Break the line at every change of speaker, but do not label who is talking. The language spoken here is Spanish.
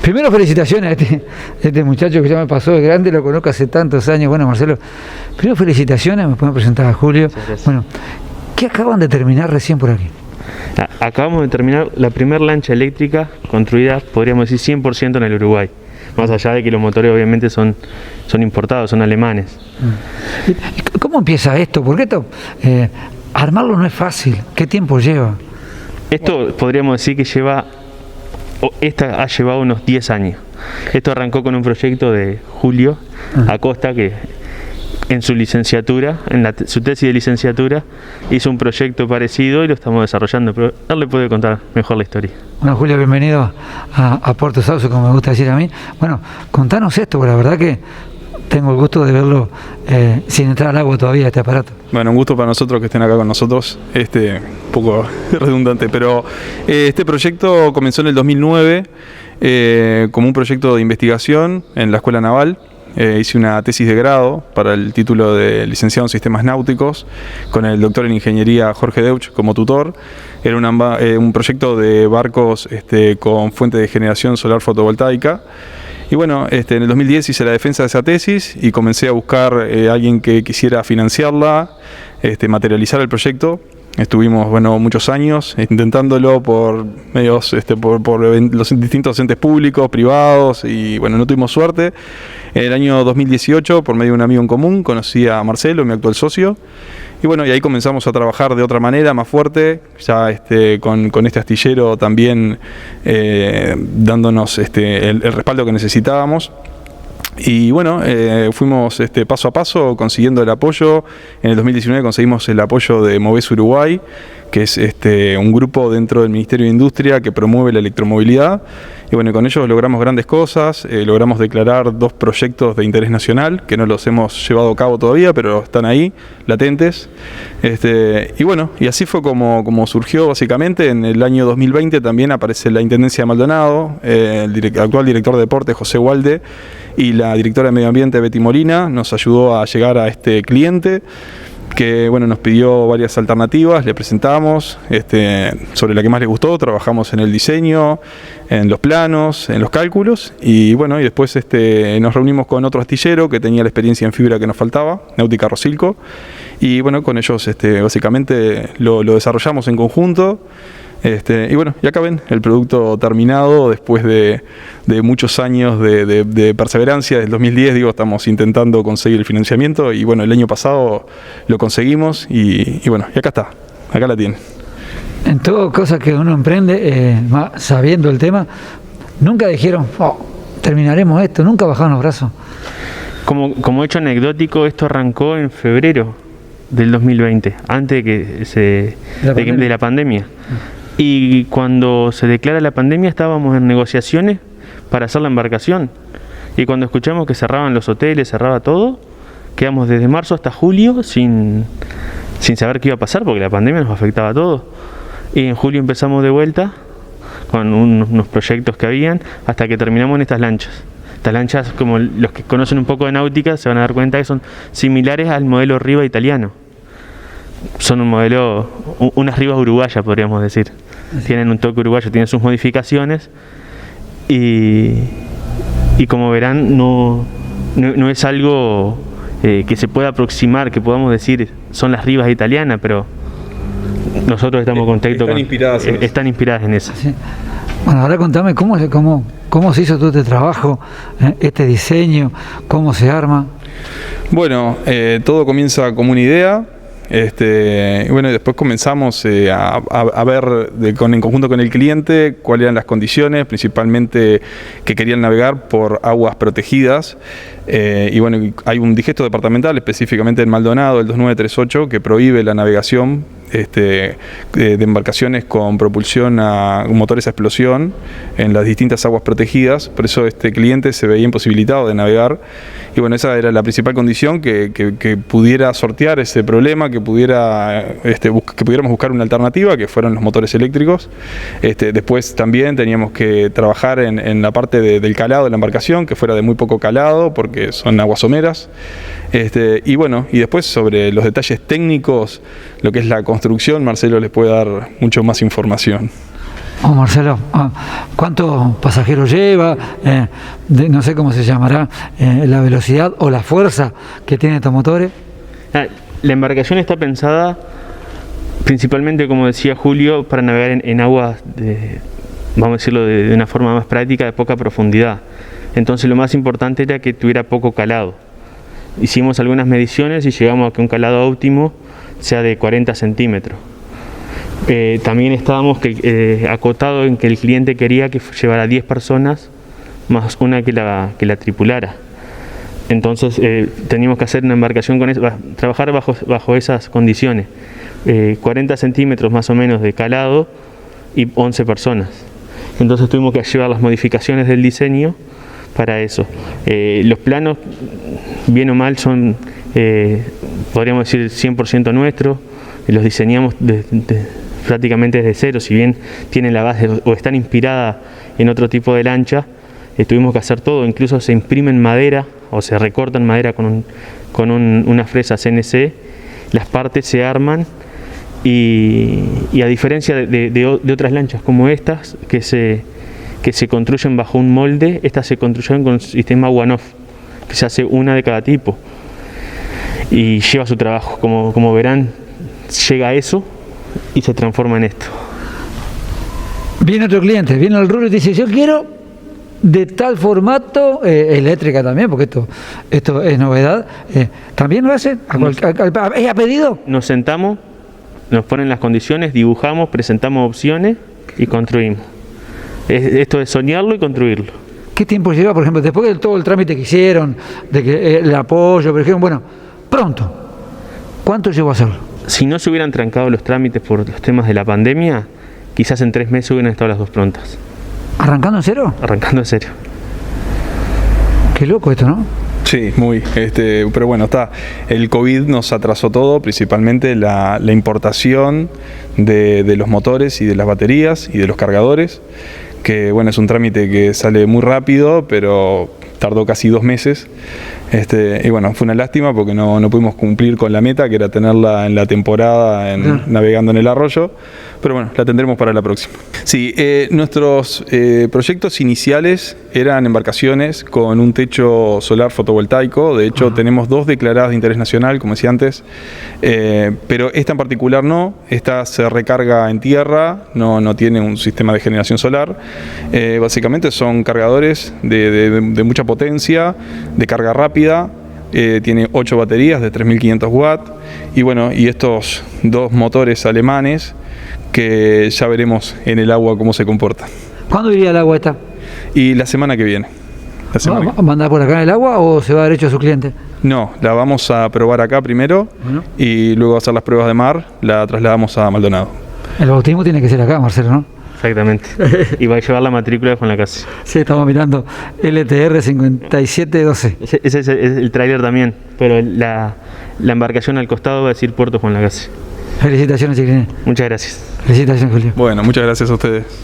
Primero felicitaciones a este muchacho que ya me pasó de grande, lo conozco hace tantos años. Bueno, Marcelo, primero felicitaciones, me pueden presentar a Julio. Bueno, ¿qué acaban de terminar recién por aquí?
Acabamos de terminar la primera lancha eléctrica construida, podríamos decir, 100% en el Uruguay. Más allá de que los motores obviamente son importados, son alemanes.
¿Cómo empieza esto? Porque esto, armarlo no es fácil. ¿Qué tiempo lleva?
Esto podríamos decir que esta ha llevado unos 10 años. Esto arrancó con un proyecto de Julio Acosta, que en su licenciatura, su tesis de licenciatura, hizo un proyecto parecido y lo estamos desarrollando, pero él le puede contar mejor la historia.
Bueno, Julio, bienvenido a Puerto Sauce, como me gusta decir a mí. Bueno, contanos esto, porque la verdad que tengo el gusto de verlo sin entrar al agua todavía, este aparato.
Bueno, un gusto para nosotros que estén acá con nosotros, un poco redundante, pero este proyecto comenzó en el 2009 como un proyecto de investigación en la Escuela Naval. Hice una tesis de grado para el título de licenciado en sistemas náuticos con el doctor en ingeniería Jorge Deutsch como tutor. Era un proyecto de barcos con fuente de generación solar fotovoltaica. Y bueno, en el 2010 hice la defensa de esa tesis y comencé a buscar a alguien que quisiera financiarla, materializar el proyecto. Estuvimos muchos años intentándolo por medios, por los distintos entes públicos, privados, y bueno, no tuvimos suerte. En el año 2018, por medio de un amigo en común, conocí a Marcelo, mi actual socio, y bueno, y ahí comenzamos a trabajar de otra manera, más fuerte, ya con este astillero también dándonos el respaldo que necesitábamos. Y bueno, fuimos paso a paso consiguiendo el apoyo. En el 2019 conseguimos el apoyo de Moves Uruguay, que es un grupo dentro del Ministerio de Industria que promueve la electromovilidad. Y bueno, con ellos logramos grandes cosas, logramos declarar 2 proyectos de interés nacional, que no los hemos llevado a cabo todavía, pero están ahí, latentes. Y bueno, y así fue como surgió básicamente. En el año 2020 también aparece la Intendencia de Maldonado, el actual director de deporte, José Walde, y la directora de Medio Ambiente, Betty Molina, nos ayudó a llegar a este cliente, que bueno, nos pidió varias alternativas, le presentamos, sobre la que más le gustó, trabajamos en el diseño, en los planos, en los cálculos, y bueno, y después nos reunimos con otro astillero que tenía la experiencia en fibra que nos faltaba, Náutica Rosilco, y bueno, con ellos básicamente lo desarrollamos en conjunto. Y bueno, ya acá ven el producto terminado después de muchos años de perseverancia. Desde el 2010 estamos intentando conseguir el financiamiento y bueno, el año pasado lo conseguimos y bueno, y acá la tienen.
En todo cosa que uno emprende, sabiendo el tema, nunca dijeron, terminaremos esto, nunca bajaron los brazos.
Como hecho anecdótico, esto arrancó en febrero del 2020, antes de la pandemia. Y cuando se declara la pandemia estábamos en negociaciones para hacer la embarcación. Y cuando escuchamos que cerraban los hoteles, cerraba todo, quedamos desde marzo hasta julio sin saber qué iba a pasar, porque la pandemia nos afectaba a todos. Y en julio empezamos de vuelta con unos proyectos que habían, hasta que terminamos en estas lanchas. Estas lanchas, como los que conocen un poco de náutica, se van a dar cuenta que son similares al modelo Riva italiano. Son un modelo, unas Rivas uruguayas podríamos decir. Tienen un toque uruguayo, tienen sus modificaciones y como verán no es algo que se pueda aproximar, que podamos decir son las Rivas italianas, pero nosotros estamos contentos están inspiradas en eso.
Sí. Bueno, ahora contame cómo se hizo todo este trabajo, este diseño, cómo se arma.
Bueno, todo comienza como una idea. Bueno, y después comenzamos a ver en conjunto con el cliente cuáles eran las condiciones, principalmente que querían navegar por aguas protegidas. Y bueno, hay un digesto departamental, específicamente en Maldonado, el 2938, que prohíbe la navegación de embarcaciones con propulsión a motores a explosión en las distintas aguas protegidas. Por eso este cliente se veía imposibilitado de navegar. Y bueno, esa era la principal condición, que pudiera sortear ese problema, que pudiéramos buscar una alternativa, que fueron los motores eléctricos. Después también teníamos que trabajar en la parte del calado de la embarcación, que fuera de muy poco calado, porque son aguas someras. Y bueno, y después sobre los detalles técnicos, lo que es la construcción, Marcelo les puede dar mucho más información.
Oh, Marcelo, ¿cuántos pasajeros lleva? No sé cómo se llamará, la velocidad o la fuerza que tienen estos motores.
La embarcación está pensada principalmente, como decía Julio, para navegar en aguas, vamos a decirlo de una forma más práctica, de poca profundidad. Entonces lo más importante era que tuviera poco calado. Hicimos algunas mediciones y llegamos a que un calado óptimo sea de 40 centímetros. También estábamos acotado en que el cliente quería que llevara 10 personas más una que la tripulara. Entonces teníamos que hacer una embarcación con trabajar bajo esas condiciones. 40 centímetros más o menos de calado y 11 personas. Entonces tuvimos que llevar las modificaciones del diseño para eso. Los planos, bien o mal, son, podríamos decir, 100% nuestros. Los diseñamos prácticamente desde cero, si bien tienen la base o están inspiradas en otro tipo de lancha. Tuvimos que hacer todo, incluso se imprimen madera o se recortan madera con una fresa CNC, las partes se arman y a diferencia de otras lanchas como estas que se construyen bajo un molde, estas se construyen con un sistema one-off, que se hace una de cada tipo y lleva su trabajo, como verán, llega a eso y se transforma en esto.
Viene otro cliente, viene al rubro y dice, yo quiero de tal formato, eléctrica también, porque esto es novedad, ¿también lo hacen? ¿Es a pedido?
Nos sentamos, nos ponen las condiciones, dibujamos, presentamos opciones y construimos. Esto es soñarlo y construirlo.
¿Qué tiempo lleva, por ejemplo, después de todo el trámite que hicieron, de que el apoyo, por ejemplo, bueno, pronto, ¿cuánto llevó a hacerlo?
Si no se hubieran trancado los trámites por los temas de la pandemia, quizás en 3 meses hubieran estado las dos prontas.
¿Arrancando en cero?
Arrancando en cero.
Qué loco esto, ¿no?
Sí, muy. Pero bueno, el COVID nos atrasó todo, principalmente la importación de los motores y de las baterías y de los cargadores, que bueno, es un trámite que sale muy rápido, pero tardó casi 2 meses. Y bueno, fue una lástima porque no pudimos cumplir con la meta, que era tenerla en la temporada navegando en el arroyo, pero bueno, la tendremos para la próxima. Sí, nuestros proyectos iniciales eran embarcaciones con un techo solar fotovoltaico. De hecho, tenemos 2 declaradas de interés nacional, como decía antes, pero esta en particular no. Esta se recarga en tierra, no tiene un sistema de generación solar. Básicamente son cargadores de mucha potencia, de carga rápida. Tiene 8 baterías de 3.500 watts y bueno, y estos 2 motores alemanes que ya veremos en el agua cómo se comportan.
¿Cuándo iría el agua esta?
Y la semana que viene.
¿Va a mandar por acá en el agua o se va derecho a su cliente?
No, la vamos a probar acá primero y luego hacer las pruebas de mar, la trasladamos a Maldonado. El
bautismo tiene que ser acá, Marcelo, ¿no?
Exactamente. Y va a llevar la matrícula de Juan Lacase.
Sí, estamos mirando LTR 5712.
Ese es el tráiler también, pero la embarcación al costado va a decir Puerto Juan Lacase.
Felicitaciones, Chiquilín.
Muchas gracias.
Felicitaciones, Julio.
Bueno, muchas gracias a ustedes.